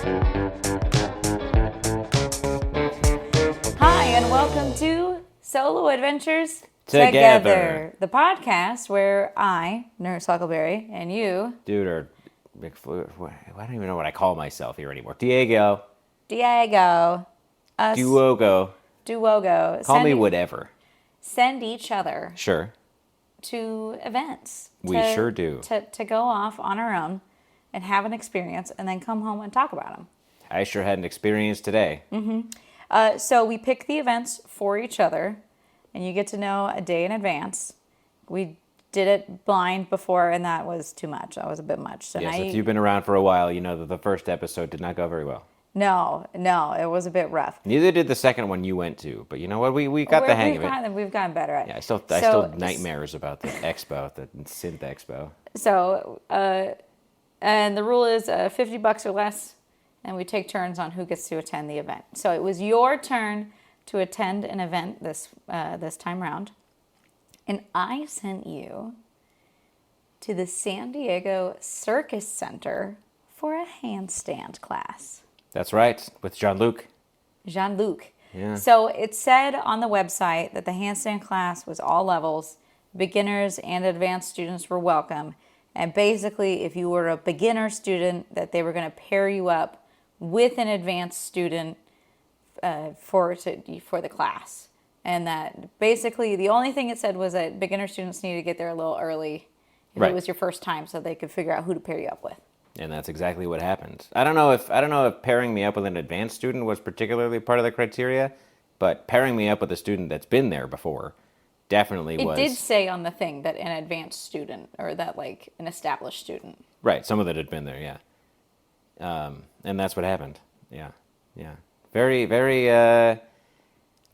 Hi, and welcome to Solo Adventures Together. the podcast where I, Nurse Huckleberry, and you, Dooder, I don't even know what I call myself here anymore. Diego, Diego, us, Duogo, Duogo, me whatever. send each other Sure, to events. we sure do. To go off on our own and have an experience and then come home and talk about them. I sure had an experience today. So we pick the events for each other, and you get to know a day in advance. We did it blind before, and that was too much. That was a bit much. So Yes, now if you've been around for a while, you know that the first episode did not go very well. No, it was a bit rough. Neither did the second one you went to, but you know what? We got the hang of it. We've gotten better at it. Yeah, I still have nightmares about the expo, the synth expo. So, and the rule is $50 or less, and we take turns on who gets to attend the event. So it was your turn to attend an event this time round, and I sent you to the San Diego Circus Center for a handstand class. That's right, with Jean-Luc. Jean-Luc. Yeah. So it said on the website that the handstand class was all levels, beginners and advanced students were welcome. And basically, if you were a beginner student, that they were going to pair you up with an advanced student for the class. And that basically the only thing it said was that beginner students needed to get there a little early if it was your first time, so they could figure out who to pair you up with. And that's exactly what happened. I don't know if pairing me up with an advanced student was particularly part of the criteria, but pairing me up with a student that's been there before definitely was. It did say on the thing that an advanced student, or that like an established student. Right, some of it had been there, yeah. And that's what happened. Yeah. Very, very,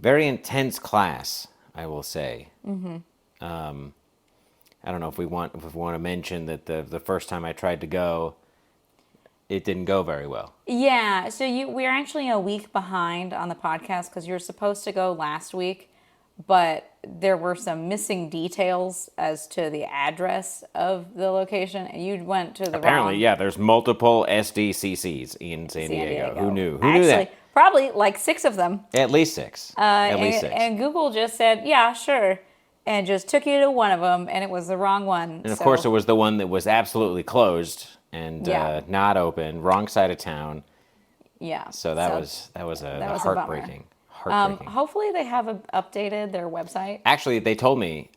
very intense class, I will say. Mm-hmm. I don't know if we want to mention that the first time I tried to go, it didn't go very well. Yeah, so we're actually a week behind on the podcast because you were supposed to go last week, but there were some missing details as to the address of the location, and you went to the Apparently, yeah, there's multiple SDCCs in San Diego. Who knew? Who knew that? Probably like 6 of them. At least 6. At least 6. And Google just said, yeah, sure, and just took you to one of them, and it was the wrong one. And of course, it was the one that was absolutely closed and not open, wrong side of town. Yeah. So that was heartbreaking. Heartbreaking. Hopefully they have updated their website. Actually, they told me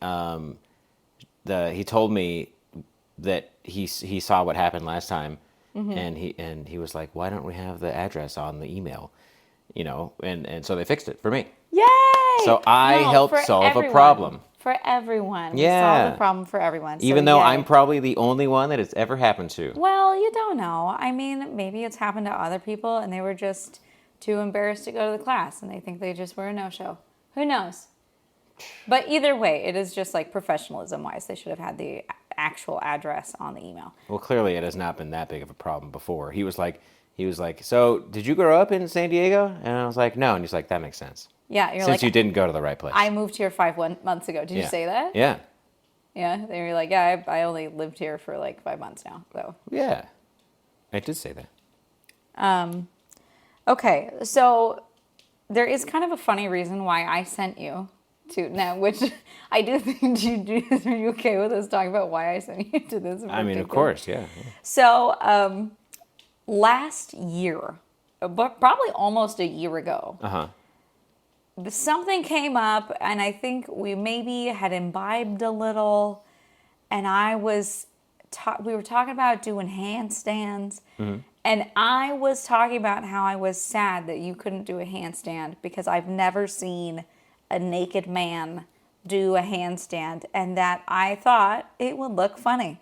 he told me that he saw what happened last time, and he was like, "Why don't we have the address on the email?" You know, and so they fixed it for me. Yay! So I helped solve a problem. For everyone. Yeah. We solved a problem for everyone. So even though I'm probably the only one that it's ever happened to. Well, you don't know. I mean, maybe it's happened to other people and they were just too embarrassed to go to the class and they think they just were a no-show. Who knows? But either way, it is just like professionalism-wise. They should have had the actual address on the email. Well, clearly it has not been that big of a problem before. He was like, so did you grow up in San Diego? And I was like, no. And he's like, that makes sense. Yeah, you're Since you didn't go to the right place. I moved here 5 months ago. Did you say that? Yeah. Yeah, they were like, yeah, I only lived here for like 5 months now. So yeah, I did say that. Okay, so there is kind of a funny reason why I sent you to now, which I do think you do. Are you okay with us talking about why I sent you to this? I mean, of course, yeah. So last year, but probably almost a year ago, something came up, and I think we maybe had imbibed a little, and we were talking about doing handstands, and I was talking about how I was sad that you couldn't do a handstand because I've never seen a naked man do a handstand, and that I thought it would look funny,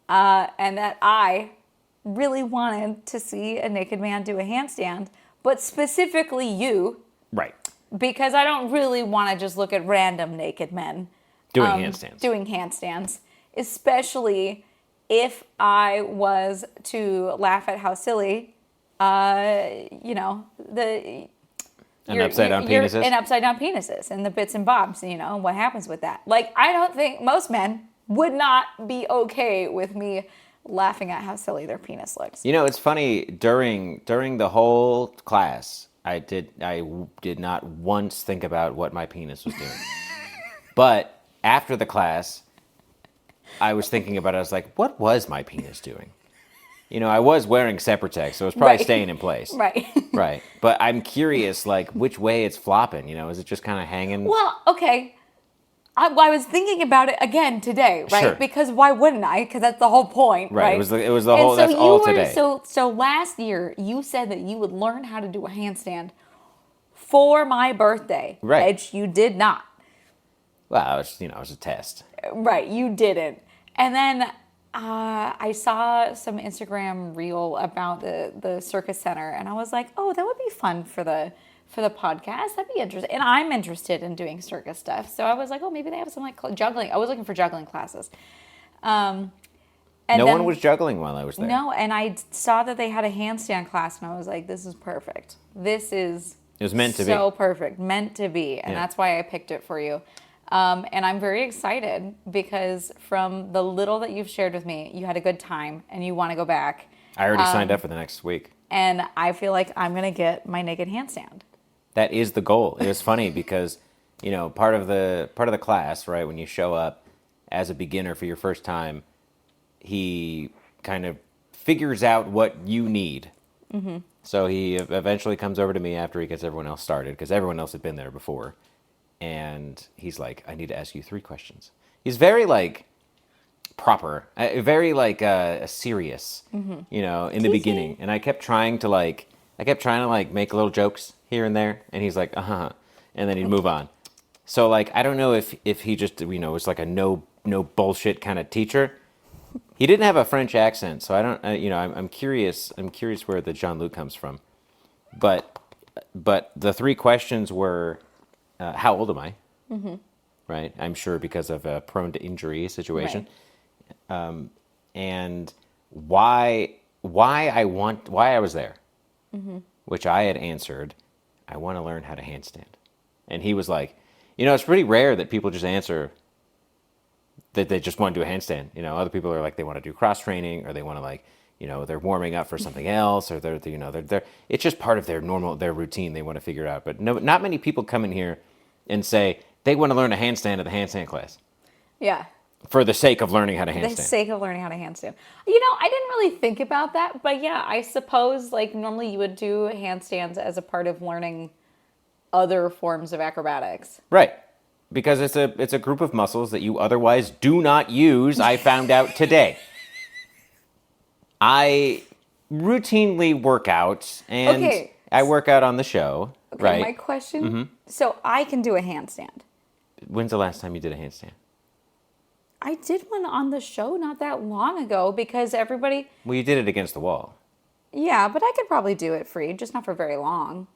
and that I really wanted to see a naked man do a handstand, but specifically you. Right. Because I don't really want to just look at random naked men doing handstands. Especially if I was to laugh at how silly, And upside down penises? And upside down penises and the bits and bobs, and what happens with that. Like, I don't think most men would not be okay with me laughing at how silly their penis looks. You know, it's funny, during the whole class, I did not once think about what my penis was doing. But after the class, I was thinking about it. I was like, what was my penis doing? You know, I was wearing Seprotex, so it was probably staying in place. Right. Right. But I'm curious, like, which way it's flopping. You know, is it just kind of hanging? Well, okay. I was thinking about it again today, right? Sure. Because why wouldn't I? Because that's the whole point, right? It was the whole. That's all today. So last year you said that you would learn how to do a handstand for my birthday, right? Which you did not. Well, it was a test. Right, you didn't. And then I saw some Instagram reel about the Circus Center, and I was like, oh, that would be fun for the podcast. That'd be interesting. And I'm interested in doing circus stuff. So I was like, oh, maybe they have some like juggling. I was looking for juggling classes. And no one was juggling while I was there. No, and I saw that they had a handstand class, and I was like, this is perfect. It was meant to be. So perfect. Meant to be. And that's why I picked it for you. And I'm very excited because from the little that you've shared with me, you had a good time and you want to go back. I already signed up for the next week. And I feel like I'm going to get my naked handstand. That is the goal. It was funny because, you know, part of the class, right, when you show up as a beginner for your first time, he kind of figures out what you need. Mm-hmm. So he eventually comes over to me after he gets everyone else started, because everyone else had been there before. And he's like, I need to ask you 3 questions. He's very, like, proper, very, like, serious, you know, in the beginning. And I kept trying to, like, make little jokes here and there. And he's like, uh-huh. And then he'd move on. So, like, I don't know if he just, you know, was like a no bullshit kind of teacher. He didn't have a French accent, so I don't, you know, I'm curious where the Jean-Luc comes from. But the 3 questions were, how old am I? Mm-hmm. Right? I'm sure because of a prone to injury situation. Right. And why I was there, which I had answered, I want to learn how to handstand. And he was like, you know, it's pretty rare that people just answer that they just want to do a handstand. You know, other people are like, they want to do cross training, or they want to, like, you know, they're warming up for something else, or they're it's just part of their routine they want to figure out. But no, not many people come in here and say they want to learn a handstand at the handstand class. Yeah. For the sake of learning how to handstand. For the sake of learning how to handstand. You know, I didn't really think about that, but yeah, I suppose, like, normally you would do handstands as a part of learning other forms of acrobatics. Right. Because it's a group of muscles that you otherwise do not use, I found out today. I routinely work out, and I work out on the show, right? My question, so I can do a handstand. When's the last time you did a handstand? I did one on the show not that long ago because everybody... Well, you did it against the wall. Yeah, but I could probably do it free, just not for very long.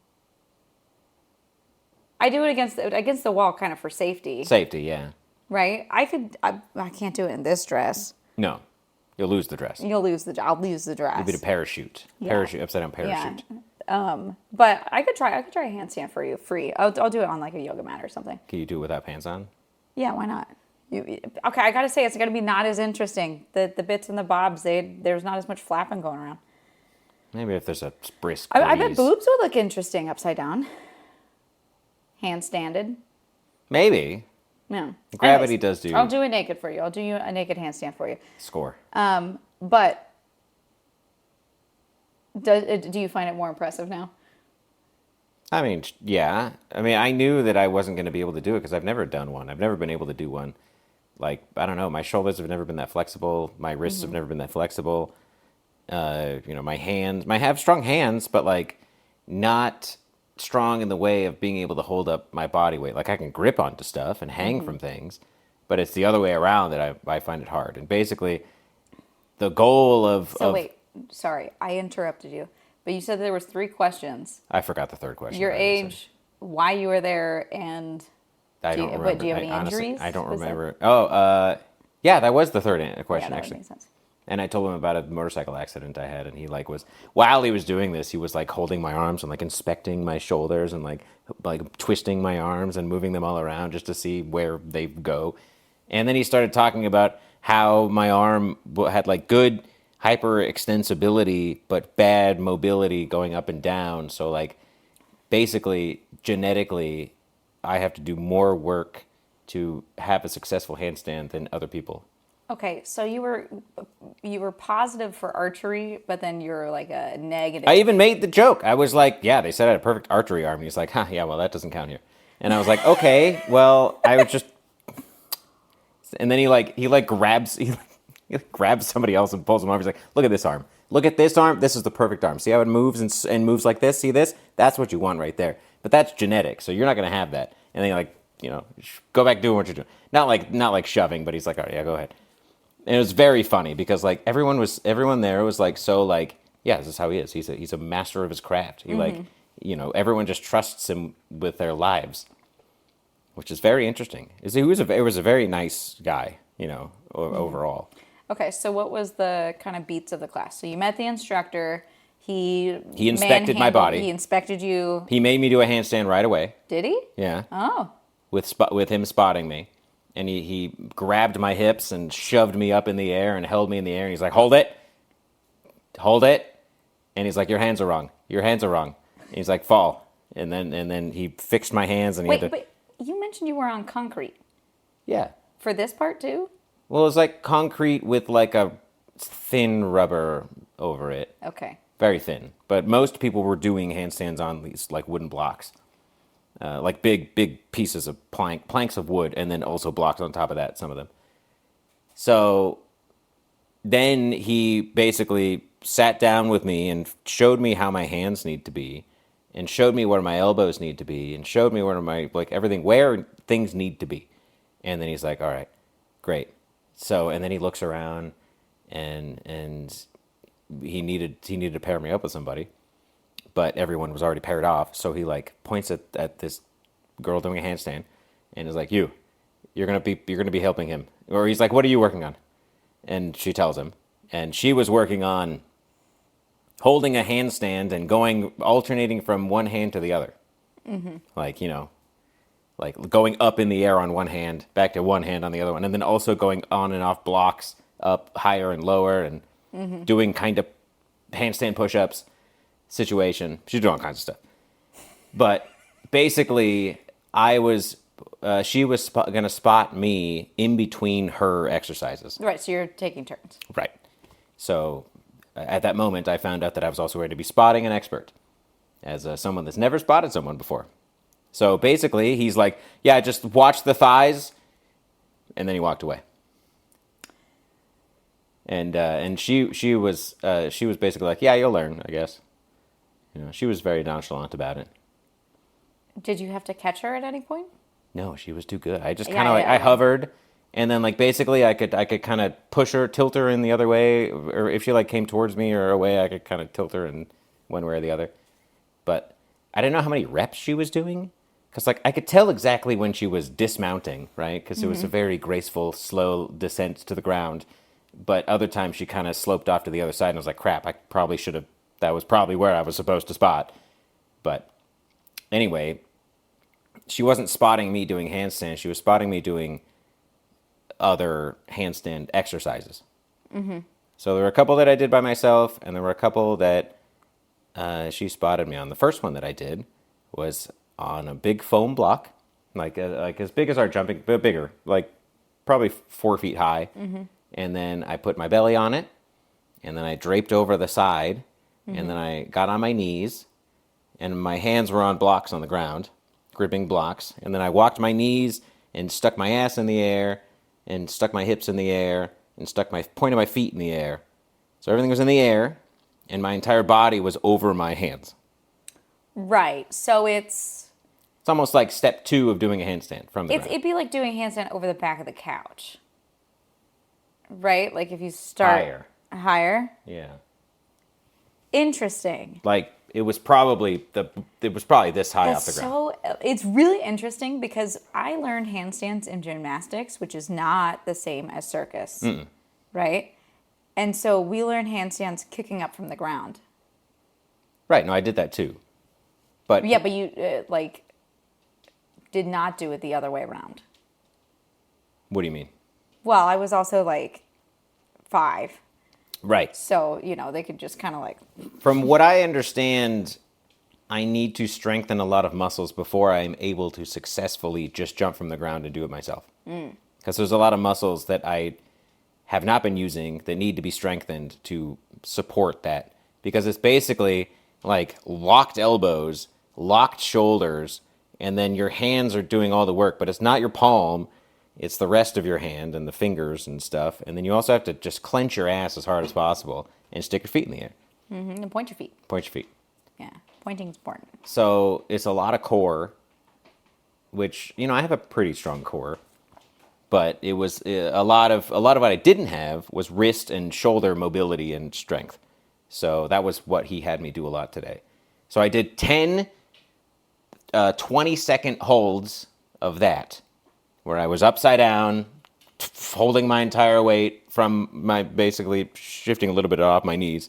I do it against the wall kind of for safety. Safety, yeah. Right? I can't do it in this dress. No. You'll lose the dress. I'll lose the dress. You'll be a parachute. Yeah. Parachute, upside down parachute. Yeah. But I could try a handstand for you free. I'll do it on like a yoga mat or something. Can you do it without pants on? Yeah, why not? Okay, I gotta say it's gonna be not as interesting. The bits and the bobs, there's not as much flapping going around. Maybe if there's a brisk breeze. I bet boobs would look interesting upside down. Handstanded. Maybe. Yeah. Gravity does do. I'll do it naked for you. I'll do you a naked handstand for you. Score. But do you find it more impressive now? I mean, yeah. I mean, I knew that I wasn't going to be able to do it because I've never done one. I've never been able to do one. Like, I don't know. My shoulders have never been that flexible. My wrists have never been that flexible. You know, my hands. I have strong hands, but like not strong in the way of being able to hold up my body weight. Like I can grip onto stuff and hang from things, but it's the other way around that I find it hard. And basically, the goal of... wait, sorry, I interrupted you. But you said there was 3 questions. I forgot the third question. Your age, why you were there, and... I don't remember. Do you have any injuries? Honestly, I don't remember. Yeah, that was the third question, that actually. makes sense. And I told him about a motorcycle accident I had, and he while he was doing this, he was like holding my arms and like inspecting my shoulders and like twisting my arms and moving them all around just to see where they go. And then he started talking about how my arm had like good hyper extensibility, but bad mobility going up and down. So like basically genetically, I have to do more work to have a successful handstand than other people. Okay, so you were positive for archery, but then you're like a negative. I even made the joke. I was like, yeah, they said I had a perfect archery arm. And he's like, huh, yeah, well, that doesn't count here. And I was like, okay, well, I would just. And then he grabs somebody else and pulls them over. He's like, look at this arm. Look at this arm. This is the perfect arm. See how it moves and moves like this? See this? That's what you want right there. But that's genetic, so you're not going to have that. And then go back doing what you're doing. Not like shoving, but he's like, all right, yeah, go ahead. And it was very funny because like everyone there was like so like, yeah, this is how he is. He's a master of his craft. He everyone just trusts him with their lives, which is very interesting. It was a very nice guy, overall. Okay, so what was the kind of beats of the class? So you met the instructor. He inspected my body. He inspected you. He made me do a handstand right away. Did he? Yeah. Oh. With him spotting me. And he grabbed my hips and shoved me up in the air and held me in the air. And he's like, hold it. Hold it. And he's like, your hands are wrong. Your hands are wrong. And he's like, fall. And then he fixed my hands. And but you mentioned you were on concrete. Yeah. For this part too? Well, it was like concrete with like a thin rubber over it. Okay. Very thin. But most people were doing handstands on these like wooden blocks. Like big pieces of planks of wood, and then also blocks on top of that, some of them. So then he basically sat down with me and showed me how my hands need to be, and showed me where my elbows need to be, and showed me where where things need to be. And then he's like, all right, great. So, and then he looks around and he needed to pair me up with somebody. But everyone was already paired off, so he like points at this girl doing a handstand, and is like, "You're gonna be helping him." Or he's like, "What are you working on?" And she tells him, and she was working on holding a handstand and alternating from one hand to the other, like like going up in the air on one hand, back to one hand on the other one, and then also going on and off blocks, up higher and lower, and doing kind of handstand push-ups. Situation. She's doing all kinds of stuff. But basically, she was going to spot me in between her exercises. Right, so you're taking turns. Right. So at that moment, I found out that I was also going to be spotting an expert as someone that's never spotted someone before. So basically, he's like, yeah, just watch the thighs, and then he walked away. And she was basically like, yeah, you'll learn, I guess. She was very nonchalant about it. Did you have to catch her at any point? No, she was too good. I just kind of I hovered, and then like basically I could kind of push her, tilt her in the other way, or if she like came towards me or away, I could kind of tilt her in one way or the other. But I didn't know how many reps she was doing, because like I could tell exactly when she was dismounting, right? Because it was a very graceful, slow descent to the ground. But other times she kind of sloped off to the other side, and I was like, crap, I probably should have. That was probably where I was supposed to spot. But anyway, she wasn't spotting me doing handstands. She was spotting me doing other handstand exercises. So there were a couple that I did by myself, and there were a couple that she spotted me on. The first one that I did was on a big foam block, like as big as our jumping, but bigger, like probably 4 feet high. And then I put my belly on it, and then I draped over the side. And then I got on my knees, and my hands were on blocks on the ground, gripping blocks. And then I walked my knees and stuck my ass in the air, and stuck my hips in the air, and stuck my point of my feet in the air. So everything was in the air, and my entire body was over my hands. Right. So it's almost like step 2 of doing a handstand from the ground. It'd be like doing a handstand over the back of the couch. Right? Like if you start higher? Yeah. Interesting. Like it was probably this high off the ground. So it's really interesting because I learned handstands in gymnastics, which is not the same as circus, right? And so we learned handstands kicking up from the ground. Right. No, I did that too. But yeah, but you did not do it the other way around. What do you mean? Well, I was also like 5. Right. So, they could just kind of like, From what I understand, I need to strengthen a lot of muscles before I'm able to successfully just jump from the ground and do it myself. Because there's a lot of muscles that I have not been using that need to be strengthened to support that. Because it's basically like locked elbows, locked shoulders, and then your hands are doing all the work, but it's not your palm, it's the rest of your hand and the fingers and stuff. And then you also have to just clench your ass as hard as possible and stick your feet in the air. and point your feet. Point your feet. Yeah, pointing is important. So it's a lot of core, which, I have a pretty strong core, but it was a lot of what I didn't have was wrist and shoulder mobility and strength. So that was what he had me do a lot today. So I did 10 20-second holds of that, where I was upside down, holding my entire weight from basically shifting a little bit off my knees,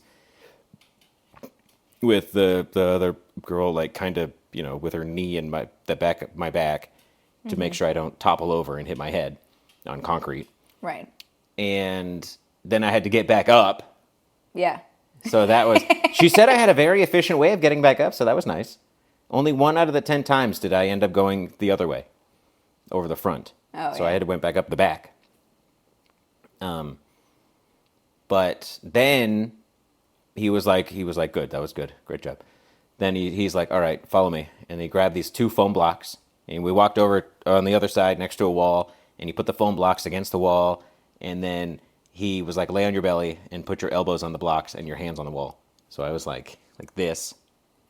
with the other girl like kind of, with her knee in the back of my back to make sure I don't topple over and hit my head on concrete. Right. And then I had to get back up. Yeah. So that was, she said I had a very efficient way of getting back up, so that was nice. Only 1 out of the 10 times did I end up going the other way, over the front. Oh, so yeah. I had to went back up the back. But then he was like, good, that was good, great job. Then he's like, all right, follow me. And he grabbed these 2 foam blocks, and we walked over on the other side next to a wall, and he put the foam blocks against the wall, and then he was like, lay on your belly and put your elbows on the blocks and your hands on the wall. So I was like this.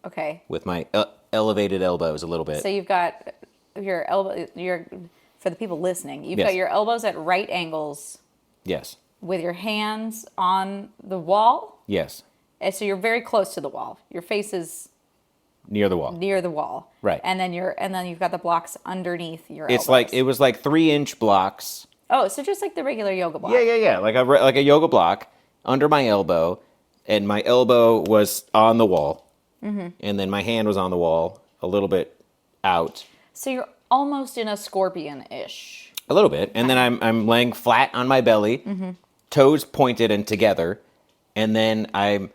Okay. With my elevated elbows a little bit. So you've got your elbow, for the people listening, you've Yes. got your elbows at right angles Yes. with your hands on the wall. Yes. And so you're very close to the wall. Your face is Near the wall. near the wall. Right. And then you've got the blocks underneath your It's elbows. it was like 3-inch blocks. Oh, so just like the regular yoga block. Yeah. Like a yoga block under my elbow, and my elbow was on the wall, and then my hand was on the wall a little bit out. So you're almost in a scorpion-ish. A little bit, and then I'm laying flat on my belly, toes pointed and together, and then I'm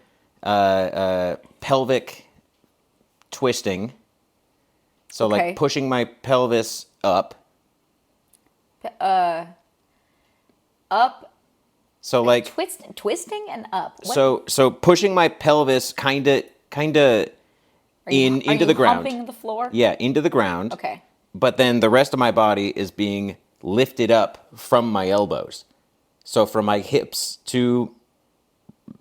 pelvic twisting. So Okay. like pushing my pelvis up. Up, So like twisting and up. What? so pushing my pelvis kind of Are you into the ground. humping the floor? Yeah, into the ground. Okay. But then the rest of my body is being lifted up from my elbows. So from my hips to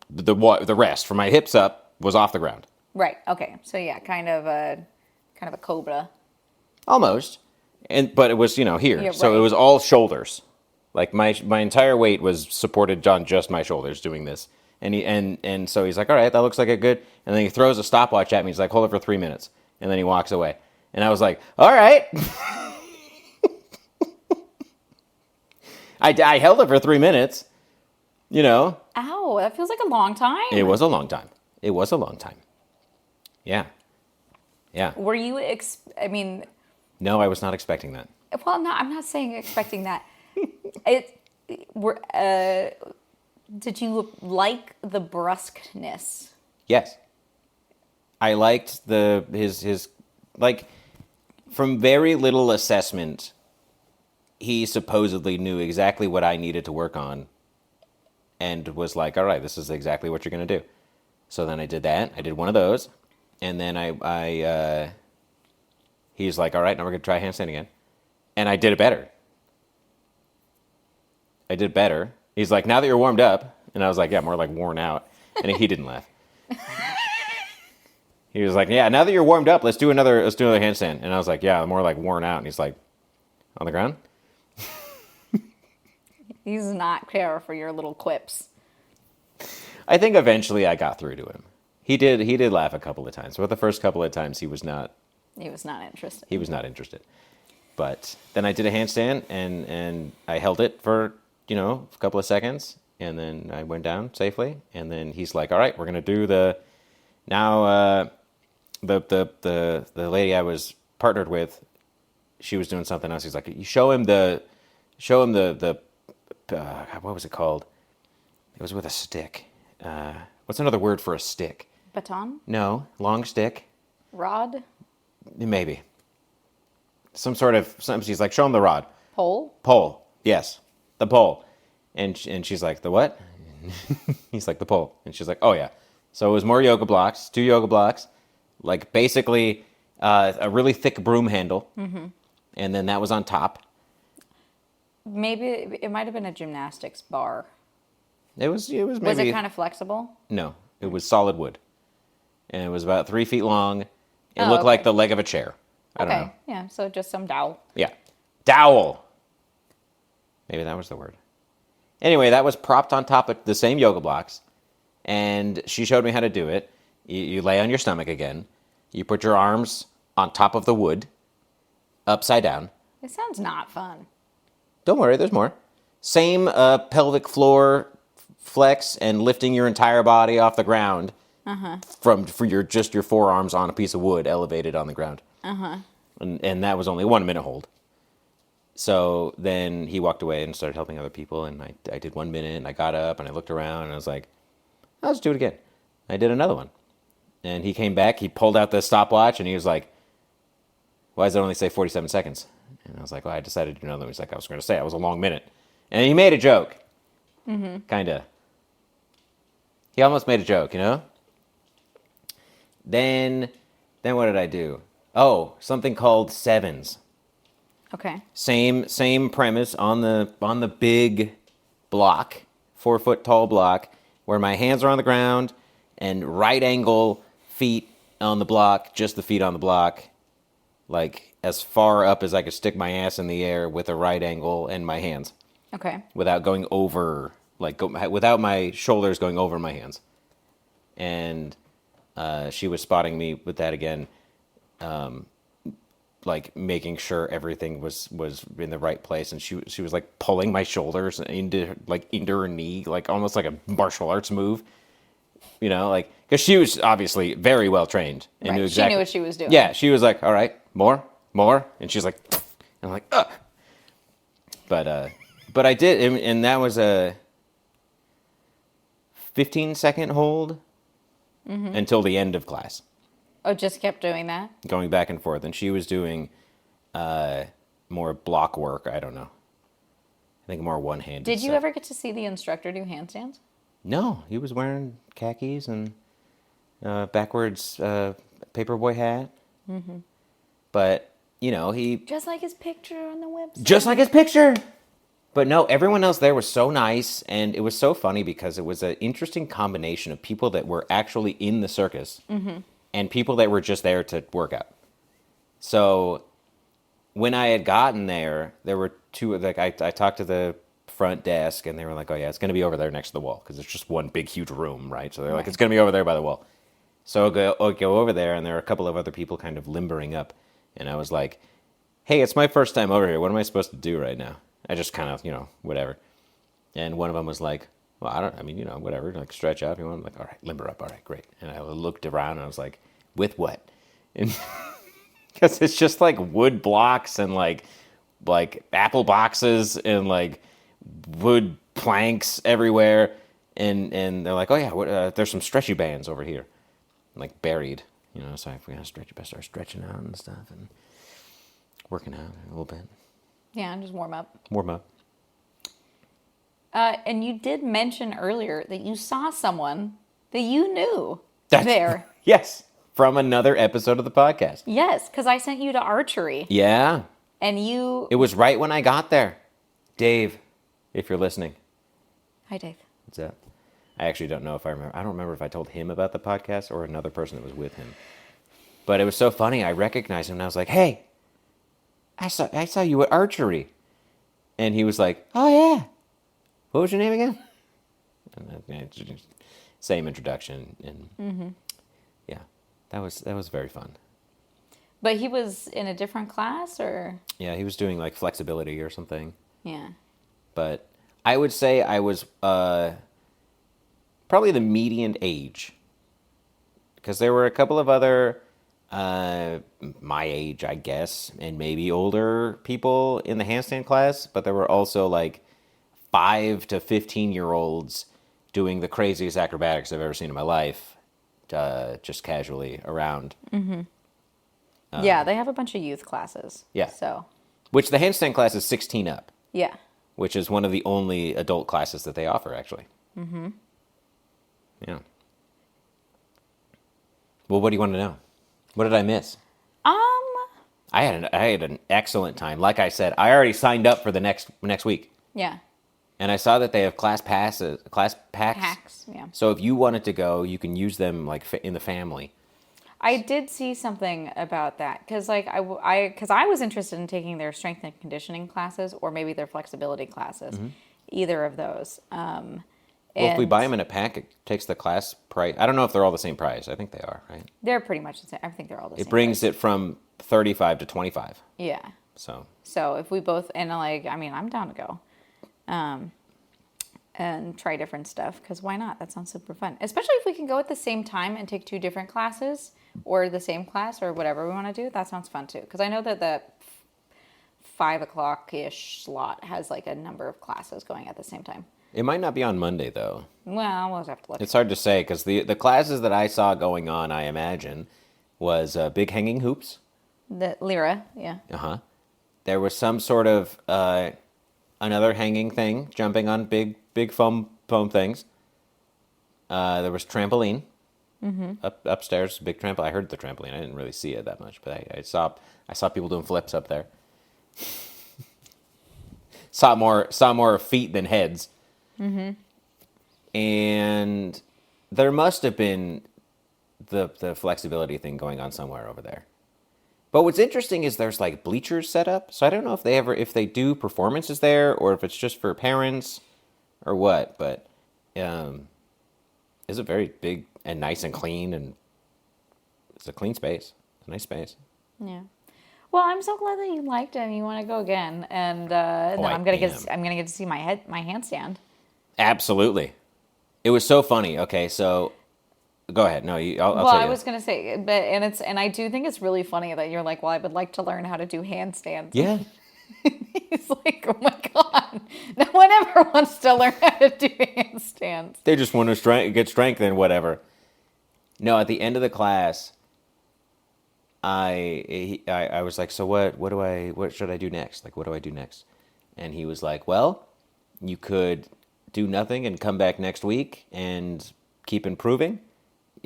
the rest, from my hips up was off the ground. Right. Okay. So yeah, kind of a cobra. Almost. But it was, here. Yeah, So right. it was all shoulders. Like my entire weight was supported on just my shoulders doing this. And so he's like, all right, that looks like a good. And then he throws a stopwatch at me. He's like, hold it for 3 minutes. And then he walks away. And I was like, all right. I held it for 3 minutes. Ow, that feels like a long time. It was a long time. It was a long time. Yeah. Yeah. Were you, No, I was not expecting that. well, no, I'm not saying expecting that. Did you like the brusqueness? Yes. I liked his like, from very little assessment, he supposedly knew exactly what I needed to work on and was like, all right, this is exactly what you're going to do. So then I did that. I did one of those. And then he's like, all right, now we're going to try handstand again. And I did it better. He's like, now that you're warmed up. And I was like, yeah, more like worn out. And he didn't laugh. He was like, yeah, now that you're warmed up, let's do another handstand. And I was like, yeah, more like worn out. And he's like, on the ground? He's not care for your little quips. I think eventually I got through to him. He did laugh a couple of times. But the first couple of times he was not interested. He was not interested. But then I did a handstand and I held it for, a couple of seconds, and then I went down safely, and then he's like, all right, we're going to do the lady I was partnered with, she was doing something else. He's like, you show him the what was it called? It was with a stick. What's another word for a stick? Baton? No, long stick. Rod? Maybe. She's like, show him the rod. Pole? Pole. Yes, the pole. And she's like, the what? He's like, the pole. And she's like, oh yeah. So it was more yoga blocks, 2 yoga blocks, like basically a really thick broom handle. Mm-hmm. And then that was on top. Maybe it might have been a gymnastics bar. It was maybe. Was it kind of flexible? No, it was solid wood. And it was about 3 feet long. It Oh, looked okay. like the leg of a chair. I don't know. Yeah, so just some dowel. Yeah. Dowel. Maybe that was the word. Anyway, that was propped on top of the same yoga blocks. And she showed me how to do it. You lay on your stomach again. You put your arms on top of the wood, upside down. It sounds not fun. Don't worry, there's more. Same pelvic floor flex and lifting your entire body off the ground for your forearms on a piece of wood elevated on the ground. And that was only 1 minute hold. So then he walked away and started helping other people, and I did 1 minute, and I got up and I looked around and I was like, I'll just do it again. I did another one. And he came back, he pulled out the stopwatch, and he was like, why does it only say 47 seconds? And I was like, well, I decided to do another one. He's like, I was going to say, it was a long minute. And he made a joke. Mm-hmm. Kind of. He almost made a joke, you know? Then what did I do? Oh, something called sevens. Okay. Same premise on the big block, 4 foot tall block, where my hands are on the ground and right angle feet on the block, just the feet on the block, like as far up as I could stick my ass in the air with a right angle and my hands. Okay. Without going over, without my shoulders going over my hands. And she was spotting me with that again, like making sure everything was in the right place. And she was like pulling my shoulders into her knee, like almost like a martial arts move. You know, like, because she was obviously very well trained and knew exactly. She knew what she was doing. Yeah, she was like, all right, more, and she's like, and I'm like, ugh. But I did, and that was a 15-second hold until the end of class. Oh, just kept doing that? Going back and forth. And she was doing more block work. I don't know. I think more one-handed Did you stuff. ever get to see the instructor do handstands? No, he was wearing khakis and backwards paperboy hat. Mm-hmm. But, you know, he... Just like his picture on the website. Just like his picture! But no, everyone else there was so nice, and it was so funny because it was an interesting combination of people that were actually in the circus and people that were just there to work out. So when I had gotten there were two, like I talked to the front desk, and they were like, oh yeah, it's going to be over there next to the wall, because it's just one big, huge room, right? So they're like, it's going to be over there by the wall. So I'll go over there, and there are a couple of other people kind of limbering up, and I was like, hey, it's my first time over here. What am I supposed to do right now? I just kind of, whatever. And one of them was like, well, whatever, like stretch up. I'm like, all right, limber up. All right, great. And I looked around and I was like, with what? And because it's just like wood blocks and like apple boxes and like wood planks everywhere. And they're like, oh yeah, there's some stretchy bands over here. Like buried, so if we're going to stretch, you better start stretching out and stuff and working out a little bit. Yeah, just warm up. Warm up. And you did mention earlier that you saw someone that you knew there. Yes, from another episode of the podcast. Yes, because I sent you to archery. Yeah. And you... It was right when I got there. Dave, if you're listening. Hi, Dave. What's up? I actually don't know if I remember. I don't remember if I told him about the podcast or another person that was with him. But it was so funny. I recognized him and I was like, hey, I saw you at archery. And he was like, oh yeah. What was your name again? And same introduction. And yeah, that was very fun. But he was in a different class, or? Yeah, he was doing like flexibility or something. Yeah. But I would say I was probably the median age. Because there were a couple of other... my age, I guess, and maybe older people in the handstand class, but there were also like 5 to 15-year-olds doing the craziest acrobatics I've ever seen in my life, just casually around. Yeah, they have a bunch of youth classes. Yeah. So. Which the handstand class is 16 up. Yeah. Which is one of the only adult classes that they offer, actually. Mm-hmm. Yeah. Well, what do you want to know? What did I miss? I had an excellent time. Like I said, I already signed up for the next week. Yeah. And I saw that they have class packs. Packs, yeah. So if you wanted to go, you can use them like in the family. I did see something about that because, like, I was interested in taking their strength and conditioning classes or maybe their flexibility classes, either of those. Well, if we buy them in a pack, it takes the class price. I don't know if they're all the same price. I think they are, right? They're pretty much the same. I think they're all the same. It brings it from 35 to 25. Yeah. So if we both, and like, I mean, I'm down to go. And try different stuff, because why not? That sounds super fun. Especially if we can go at the same time and take 2 different classes, or the same class, or whatever we want to do. That sounds fun too. Because I know that the 5 o'clock-ish slot has like a number of classes going at the same time. It might not be on Monday, though. Well, we'll have to look. It's hard to say, because the classes that I saw going on, I imagine, was big hanging hoops. The Lyra, yeah. Uh-huh. There was some sort of another hanging thing, jumping on big foam things. There was trampoline. Upstairs, big trampoline. I heard the trampoline. I didn't really see it that much, but I saw people doing flips up there. saw more feet than heads. And there must have been the flexibility thing going on somewhere over there. But what's interesting is there's like bleachers set up. So I don't know if they do performances there or if it's just for parents or what. But it's a very big and nice and clean, and it's a clean space. It's a nice space. Yeah. Well, I'm so glad that you liked it and you want to go again. And then I'm gonna get to see my handstand. Absolutely. It was so funny. Okay, so go ahead. No, I'll tell you. Well, I was gonna say, and I do think it's really funny that you're like, well, I would like to learn how to do handstands. Yeah. He's like, oh my god, no one ever wants to learn how to do handstands. They just want to get strength and whatever. No, at the end of the class, I was like, so what should I do next? Like, what do I do next? And he was like, well, you could do nothing and come back next week and keep improving.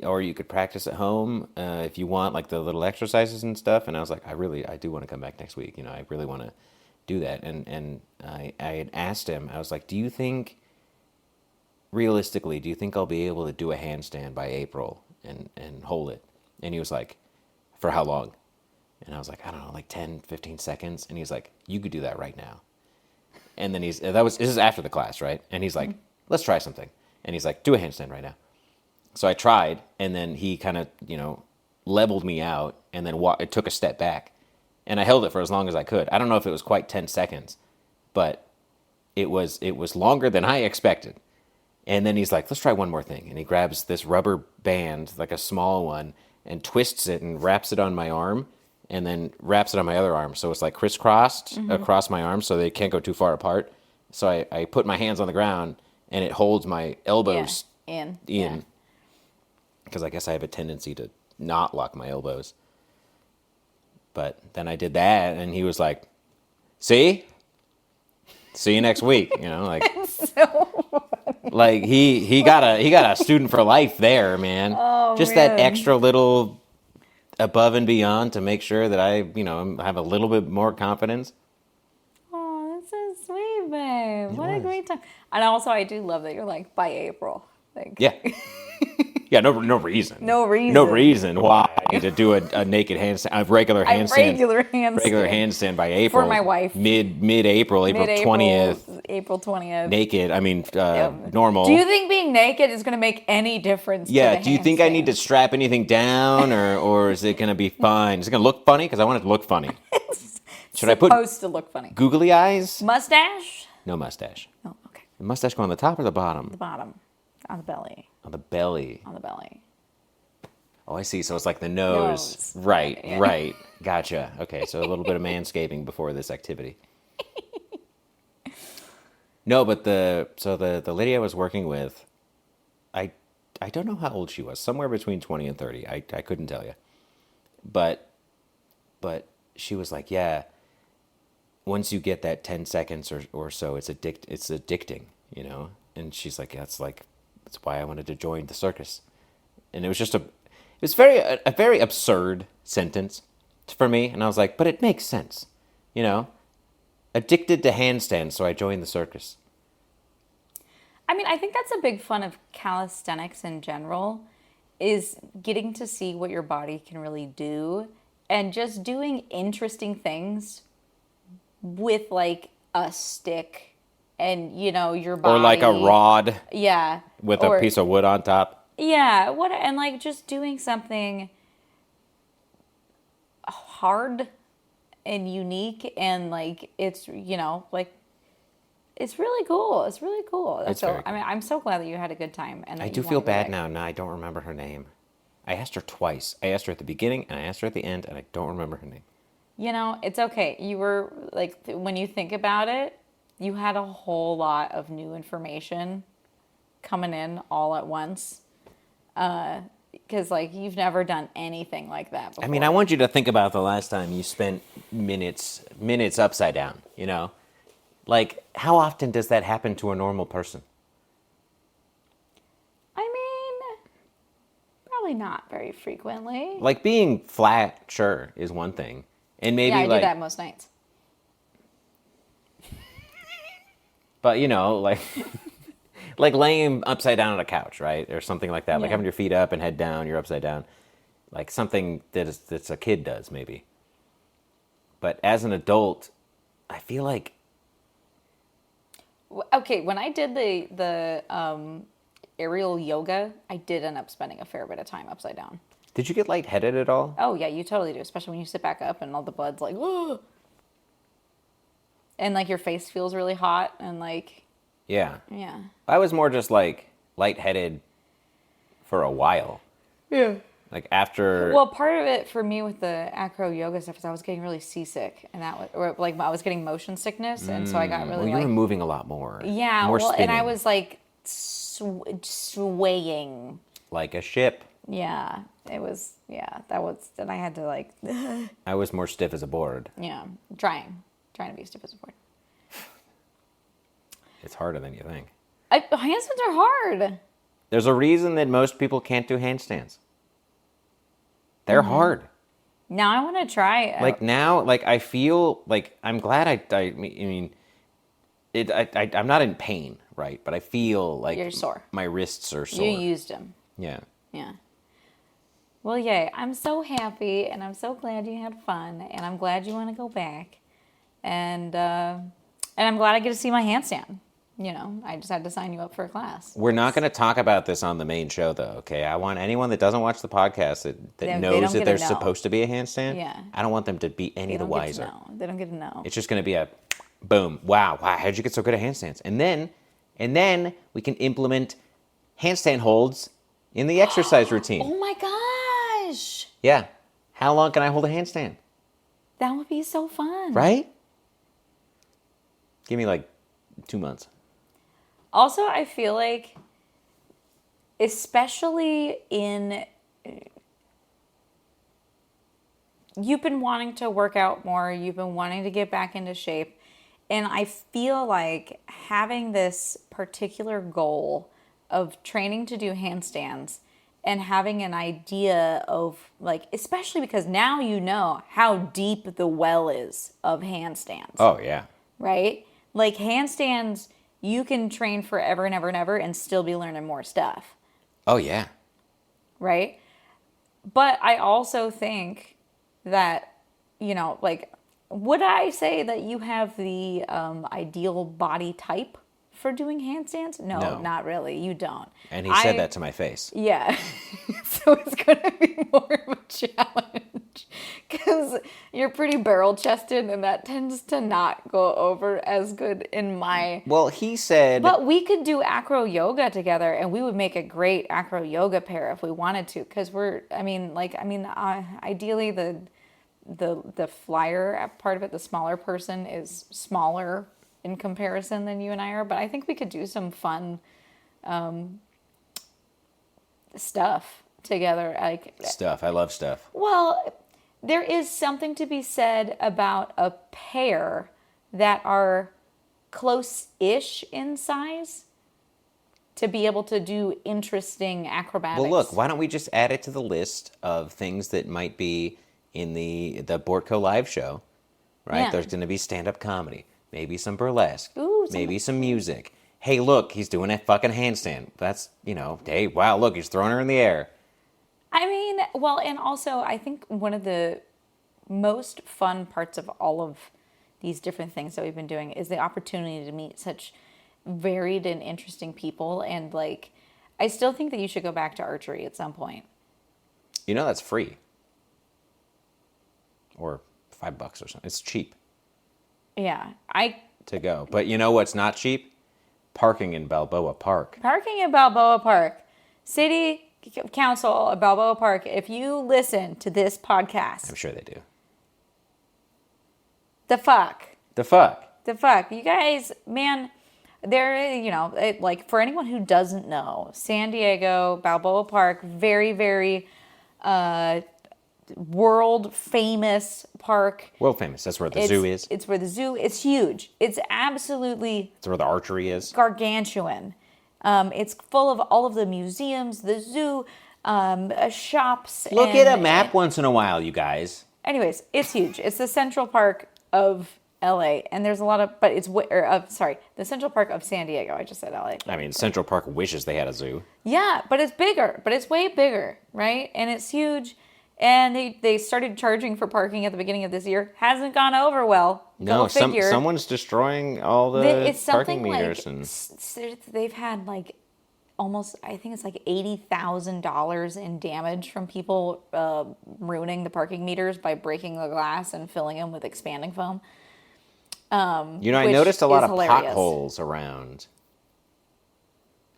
Or you could practice at home if you want, like the little exercises and stuff. And I was like, I do want to come back next week. You know, I really want to do that. And I had asked him, I was like, realistically, do you think I'll be able to do a handstand by April and hold it? And he was like, for how long? And I was like, I don't know, like 10, 15 seconds. And he's like, you could do that right now. And then this is after the class, right? And he's like, let's try something. And he's like, do a handstand right now. So I tried, and then he kind of, leveled me out, and then it took a step back. And I held it for as long as I could. I don't know if it was quite 10 seconds, but it was longer than I expected. And then he's like, let's try one more thing. And he grabs this rubber band, like a small one, and twists it and wraps it on my arm, and then wraps it on my other arm. So it's like crisscrossed across my arm so they can't go too far apart. So I put my hands on the ground, and it holds my elbows in. Yeah. Because I guess I have a tendency to not lock my elbows. But then I did that, and he was like, see you next week. Like, So like he got a student for life there, man. Oh, just man. that extra little above and beyond to make sure that I have a little bit more confidence. Oh, that's so sweet, babe. It What a was. great time. And also, I do love that you're like, by April. Like, Yeah. Yeah, no reason. No reason. No reason why I need to do a naked handstand, a regular handstand. regular handstand by April. For my wife. Mid-April, April 20th. April 20th. Naked, normal. Do you think being naked is going to make any difference? Yeah, to the do you think I need to handstand? strap anything down, or is it going to be fine? Is it going to look funny? Because I want it to look funny. Should I put Supposed to look funny. googly eyes? Mustache? No mustache. Oh, okay. The mustache go on the top or the bottom? The bottom. On the belly. On the belly. On the belly. Oh, I see. So it's like the nose. Nose. Right, Yeah. right. Gotcha. Okay, so a little bit of manscaping before this activity. No, but the lady I was working with, I don't know how old she was, somewhere between 20 and 30. I couldn't tell you. But she was like, yeah, once you get that 10 seconds or so, it's addicting, you know? And she's like, that's why I wanted to join the circus. And it was just a very absurd sentence for me. And I was like, but it makes sense, you know? Addicted to handstands, so I joined the circus. I mean, I think that's a big fun of calisthenics in general, is getting to see what your body can really do and just doing interesting things with like a stick and, you know, your body. Or like a rod. Yeah. With a piece of wood on top. Yeah. And like just doing something hard and unique and like it's, you know, like it's really cool. It's really cool. It's very cool. I mean, I'm so glad that you had a good time. And I do feel bad now. Now I don't remember her name. I asked her twice. I asked her at the beginning and I asked her at the end, and I don't remember her name. You know, it's okay. You were like, when you think about it, you had a whole lot of new information coming in all at once. Because like you've never done anything like that before. I mean, I want you to think about the last time you spent minutes upside down, you know? Like, how often does that happen to a normal person? I mean, probably not very frequently. Like, being flat, sure, is one thing. And maybe I do that most nights. But, you know, like... like laying upside down on a couch, right? Or something like that. Yeah. Like having your feet up and head down, you're upside down. Like something that's a kid does, maybe. But as an adult, I feel like... Okay, when I did the aerial yoga, I did end up spending a fair bit of time upside down. Did you get lightheaded at all? Oh, yeah, you totally do. Especially when you sit back up and all the blood's like... Whoa! And like your face feels really hot and like... Yeah. Yeah. I was more just like lightheaded for a while. Yeah. Like after... Well, part of it for me with the acro yoga stuff is I was getting really seasick, and that was, or like I was getting motion sickness, and so I got really you were moving a lot more. Yeah, more well, spinning. and I was like swaying. Like a ship. Yeah, it was, and I had to like... I was more stiff as a board. Yeah, trying to be stiff as a board. It's harder than you think. Handstands are hard. There's a reason that most people can't do handstands. They're hard. Now I want to try. Like now, like I feel like I'm glad I mean, I'm not in pain, right? But I feel like you're sore. My wrists are sore. You used them. Yeah. Yeah. Well, yay. I'm so happy, and I'm so glad you had fun, and I'm glad you want to go back. And I'm glad I get to see my handstand. You know, I just had to sign you up for a class. We're not going to talk about this on the main show, though, okay? I want anyone that doesn't watch the podcast that knows that there's supposed to be a handstand. Yeah. I don't want them to be any the wiser. They don't get to know. It's just going to be a boom, wow, how'd you get so good at handstands? And then we can implement handstand holds in the exercise routine. Oh my gosh. Yeah. How long can I hold a handstand? That would be so fun. Right? Give me like 2 months. Also, I feel like, especially in, you've been wanting to work out more, you've been wanting to get back into shape, and I feel like having this particular goal of training to do handstands and having an idea of, like, especially because now you know how deep the well is of handstands. Oh, yeah. Right? Like, handstands, you can train forever and ever and ever and still be learning more stuff. Oh, yeah. Right? But I also think that, you know, like, would I say that you have the ideal body type for doing handstands? No, not really. You don't. And he said that to my face. Yeah. So it's going to be more of a challenge because you're pretty barrel-chested and that tends to not go over as good in my... Well, he said... But we could do acro yoga together and we would make a great acro yoga pair if we wanted to because ideally the flyer part of it, the smaller person is smaller in comparison than you and I are, but I think we could do some fun stuff together. Like Stuff. I love stuff. well, there is something to be said about a pair that are close-ish in size to be able to do interesting acrobatics. Well, look, why don't we just add it to the list of things that might be in the Bortco live show, right? Yeah. There's going to be stand-up comedy, maybe some burlesque, Ooh, maybe some music. Hey, look, he's doing a fucking handstand. That's, hey, wow, look, he's throwing her in the air. I mean, well, and also I think one of the most fun parts of all of these different things that we've been doing is the opportunity to meet such varied and interesting people. And like, I still think that you should go back to archery at some point. That's free. Or $5 or something. It's cheap. Yeah, to go. But you know what's not cheap? Parking in Balboa Park. Parking in Balboa Park. City Council of Balboa Park, if you listen to this podcast. I'm sure they do. The fuck. The fuck. The fuck. You guys, man, there, like for anyone who doesn't know, San Diego, Balboa Park, very, very world famous park. World famous. That's where the zoo is. It's where the zoo, it's huge. It's absolutely. It's where the archery is. Gargantuan. It's full of all of the museums, the zoo, shops. Look at a map once in a while, you guys. Anyways, it's huge. It's the Central Park of LA, and there's a lot of, but it's the Central Park of San Diego. I just said LA. I mean, Central Park wishes they had a zoo. Yeah, but it's bigger. But it's way bigger, right? And it's huge. And they started charging for parking at the beginning of this year. Hasn't gone over well. No, someone's destroying all the parking meters. They've had like almost, I think it's like $80,000 in damage from people ruining the parking meters by breaking the glass and filling them with expanding foam. I noticed a lot of potholes around.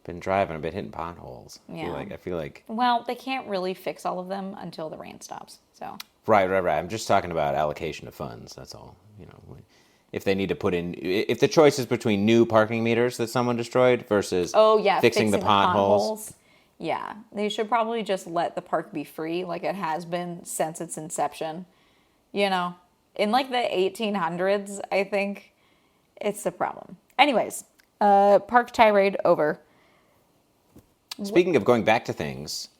Been driving, I've been hitting potholes. I feel like. Well, they can't really fix all of them until the rain stops. So. Right. I'm just talking about allocation of funds. That's all. If they need to put in, if the choice is between new parking meters that someone destroyed versus fixing the potholes. Yeah, they should probably just let the park be free, like it has been since its inception. In like the 1800s, I think it's the problem. Anyways, park tirade over. Speaking of going back to things,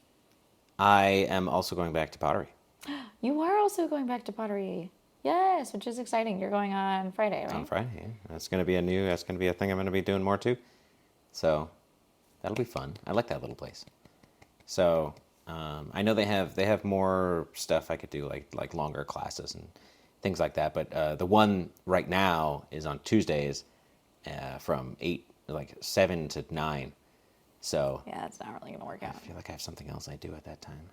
I am also going back to pottery. You are also going back to pottery. Yes, which is exciting. You're going on Friday, right? On Friday, yeah. That's going to be a thing I'm going to be doing more too. So that'll be fun. I like that little place. So I know they have more stuff I could do, like longer classes and things like that. But the one right now is on Tuesdays from 7 to 9. So yeah, that's not really gonna work out. I feel like I have something else I do at that time.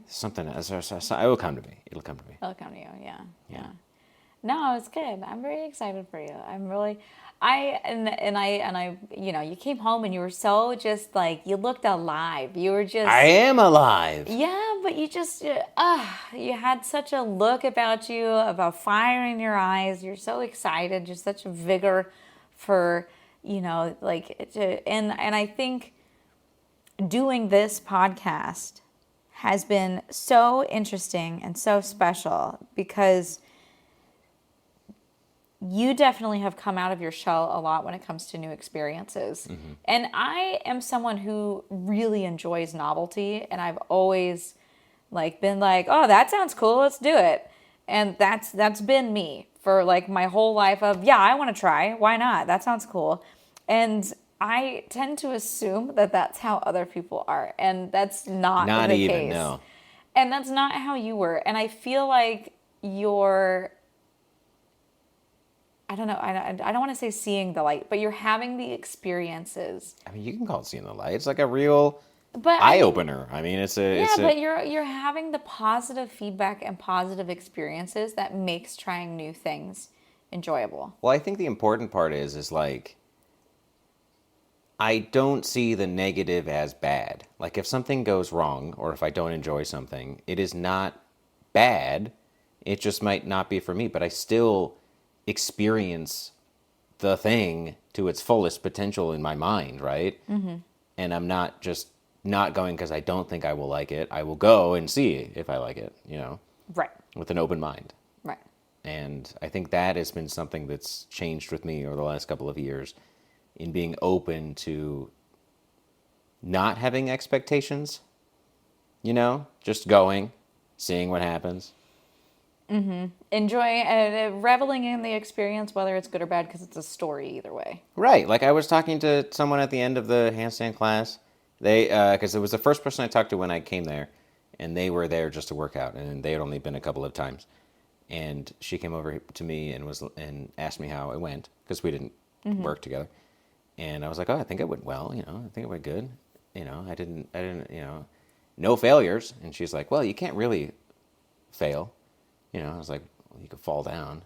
Something else. It will come to me. It'll come to me. It'll come to you. Yeah. No, it's good. I'm very excited for you. I'm really. You came home and you were so just like you looked alive. You were just. I am alive. Yeah, but you just you had such a look about you, about fire in your eyes. You're so excited. Just such a vigor for. And I think doing this podcast has been so interesting and so special because you definitely have come out of your shell a lot when it comes to new experiences. Mm-hmm. And I am someone who really enjoys novelty, and I've always been like, oh, that sounds cool, let's do it. And that's been me for my whole life of, yeah, I want to try. Why not? That sounds cool. And I tend to assume that that's how other people are. And that's not the even, case. No. And that's not how you were. And I feel like you're, I don't know, I don't want to say seeing the light, but you're having the experiences. I mean, you can call it seeing the light. It's like a real eye-opener. But you're having the positive feedback and positive experiences that makes trying new things enjoyable. Well, I think the important part is I don't see the negative as bad. Like if something goes wrong or if I don't enjoy something, it is not bad. It just might not be for me, but I still experience the thing to its fullest potential in my mind, right? Mm-hmm. And I'm not just not going because I don't think I will like it. I will go and see if I like it, Right. with an open mind. Right. And I think that has been something that's changed with me over the last couple of years in being open to not having expectations, just going, seeing what happens. Enjoying, reveling in the experience, whether it's good or bad, because it's a story either way. Right. Like I was talking to someone at the end of the handstand class. Because it was the first person I talked to when I came there, and they were there just to work out, and they had only been a couple of times. And she came over to me and asked me how it went, because we didn't work together. And I was like, oh, I think it went well. I think it went good. I didn't. No failures. And she's like, well, you can't really fail. I was like, well, you could fall down.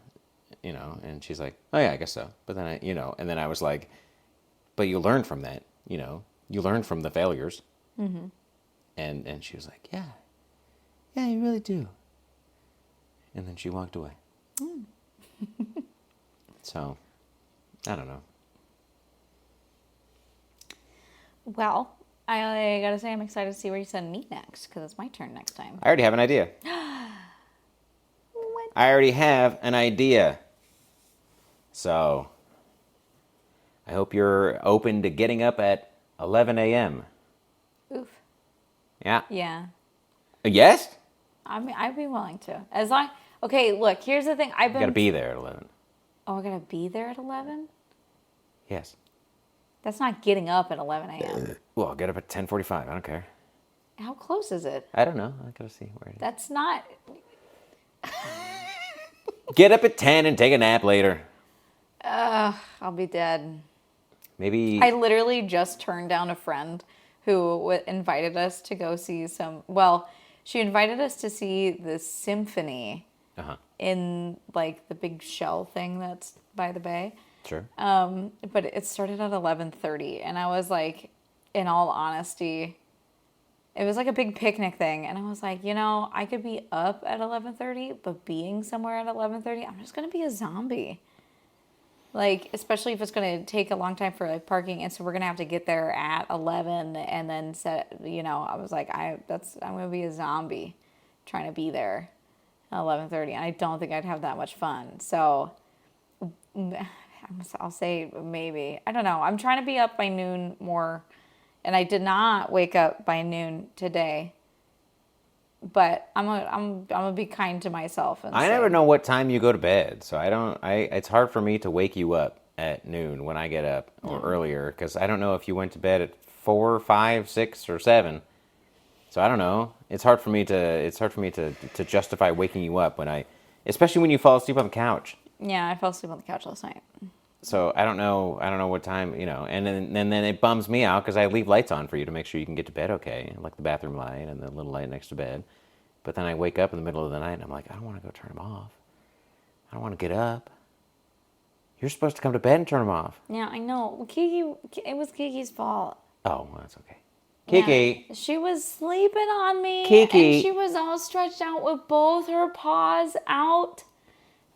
And she's like, oh yeah, I guess so. But then and then I was like, but you learn from that. You learn from the failures. Mm-hmm. And she was like, yeah, you really do. And then she walked away. Mm. So, I don't know. Well, I gotta say I'm excited to see where you send me next, because it's my turn next time. I already have an idea. What? I already have an idea. So, I hope you're open to getting up at 11 a.m. Oof. Yeah. Yeah. Yes? I mean, I'd be willing to. Okay, look, here's the thing. You gotta be there at 11. Oh, I gotta be there at 11? Yes. That's not getting up at 11 a.m. Well, I'll get up at 10:45. I don't care. How close is it? I don't know. I gotta see where it is. That's not... Get up at 10 and take a nap later. I'll be dead. Maybe... I literally just turned down a friend who invited us to go see she invited us to see the symphony in, like, the big shell thing that's by the bay. Sure. But it started at 11:30, and I was like, in all honesty, it was like a big picnic thing, and I was like, I could be up at 11:30, but being somewhere at 11:30, I'm just gonna be a zombie. Like, especially if it's gonna take a long time for like parking, and so we're gonna have to get there at 11, and then I was like, I'm gonna be a zombie, trying to be there at 11:30, and I don't think I'd have that much fun. So, I'll say maybe. I don't know. I'm trying to be up by noon more, and I did not wake up by noon today. But I'm gonna be kind to myself. And I never know what time you go to bed, so it's hard for me to wake you up at noon when I get up or earlier, because I don't know if you went to bed at 4, 5, 6, or 7. So I don't know. It's hard for me to justify waking you up especially when you fall asleep on the couch. Yeah, I fell asleep on the couch last night. So I don't know what time, and then it bums me out because I leave lights on for you to make sure you can get to bed okay, like the bathroom light and the little light next to bed. But then I wake up in the middle of the night and I'm like, I don't want to go turn them off. I don't want to get up. You're supposed to come to bed and turn them off. Yeah, I know. It was Kiki's fault. Oh, well, that's okay. Kiki. Yeah, she was sleeping on me. Kiki. And she was all stretched out with both her paws out.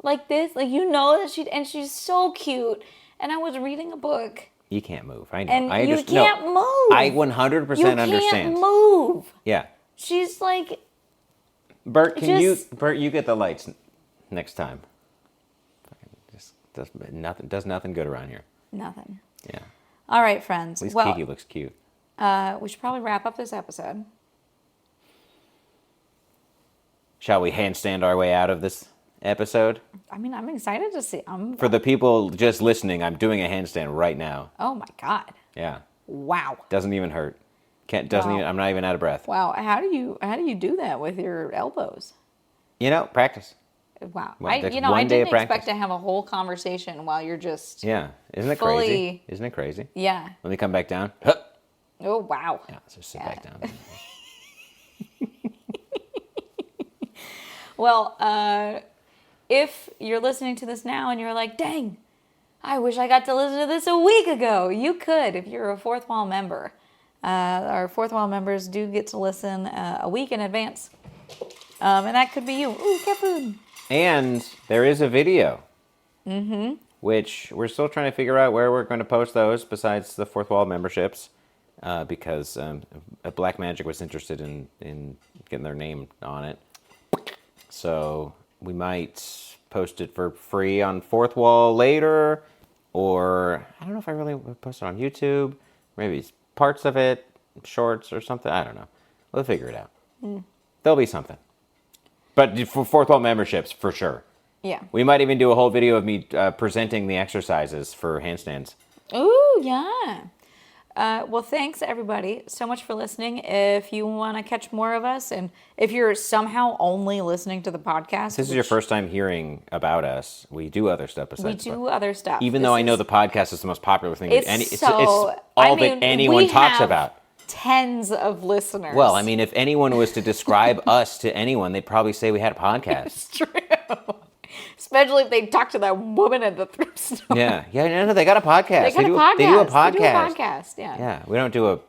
Like this, like that she's so cute. And I was reading a book. You can't move. I know. And you can't move. I 100% understand. You can't move. Yeah. She's like. Bert, Bert, you get the lights next time. Just does nothing good around here. Nothing. Yeah. All right, friends. At least Kiki looks cute. We should probably wrap up this episode. Shall we handstand our way out of this episode? I mean, I'm excited to see. For the people just listening, I'm doing a handstand right now. Oh my God. Yeah. Wow. Doesn't even hurt. I'm not even out of breath. Wow. How do you do that with your elbows? Practice. Wow. Well, I didn't expect to have a whole conversation while you're just Isn't it crazy? Isn't it crazy? Yeah. Let me come back down. Hup. Oh wow. Yeah, let's just sit back down. Well, if you're listening to this now and you're like, dang, I wish I got to listen to this a week ago. You could if you're a Fourth Wall member. Our Fourth Wall members do get to listen a week in advance. And that could be you. Ooh, cat food. And there is a video. Mm-hmm. Which we're still trying to figure out where we're going to post those besides the Fourth Wall memberships. because Black Magic was interested in getting their name on it. So we might post it for free on Fourth Wall later, or I don't know if I really post it on YouTube. Maybe it's parts of it, shorts or something. I don't know. We'll figure it out. There'll be something. But for Fourth Wall memberships, for sure. Yeah. We might even do a whole video of me presenting the exercises for handstands. Ooh, yeah. Well, thanks everybody so much for listening. If you want to catch more of us, and if you're somehow only listening to the podcast, This is your first time hearing about us. We do other stuff besides. we do other stuff. Even though I know the podcast is the most popular thing. It's all that anyone talks about. Tens of listeners. Well, I mean, if anyone was to describe us to anyone, they'd probably say we had a podcast. It's true. Especially if they talk to that woman at the thrift store. Yeah, no, they got a podcast. They do a podcast. Yeah. Yeah, we don't do a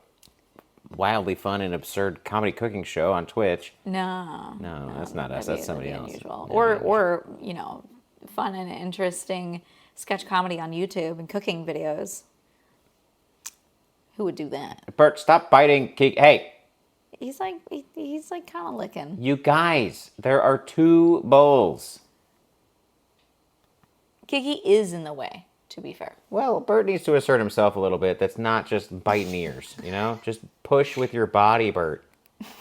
wildly fun and absurd comedy cooking show on Twitch. No, that's not us. That's somebody else. Unusual. Or fun and interesting sketch comedy on YouTube and cooking videos. Who would do that? Bert, stop biting. Hey. He's like kind of licking. You guys, there are 2 bowls. Kiki is in the way, to be fair. Well, Bert needs to assert himself a little bit. That's not just biting ears, Just push with your body, Bert.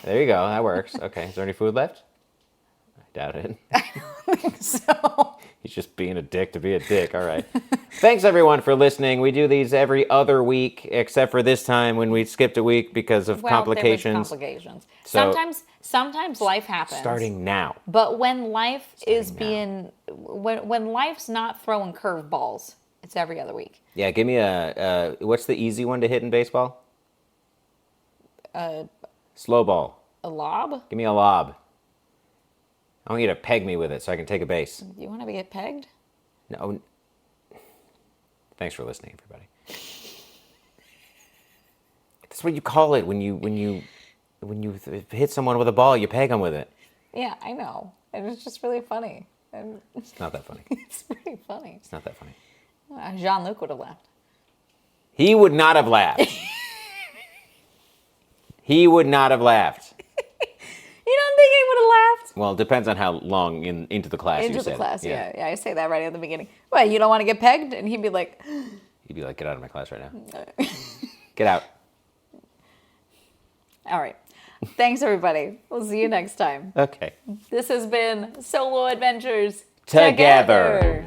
There you go. That works. Okay. Is there any food left? I doubt it. I don't think so. He's just being a dick to be a dick. All right. Thanks, everyone, for listening. We do these every other week, except for this time when we skipped a week because of complications. So, sometimes life happens. Starting now. But when life when life's not throwing curveballs, it's every other week. Yeah, give me what's the easy one to hit in baseball? Slow ball. A lob? Give me a lob. I want you to peg me with it so I can take a base. You want to get pegged? No. Thanks for listening, everybody. That's what you call it when you hit someone with a ball. You peg them with it. Yeah, I know. And it's just really funny. It's not that funny. It's pretty funny. It's not that funny. Jean-Luc would have laughed. He would not have laughed. He would not have laughed. You don't think he would have laughed? Well, it depends on how long into the class you said. Into the class, yeah. I say that right at the beginning. Well, you don't want to get pegged? And he'd be like... He'd be like, get out of my class right now. Get out. All right. Thanks, everybody. We'll see you next time. Okay. This has been Solo Adventures Together.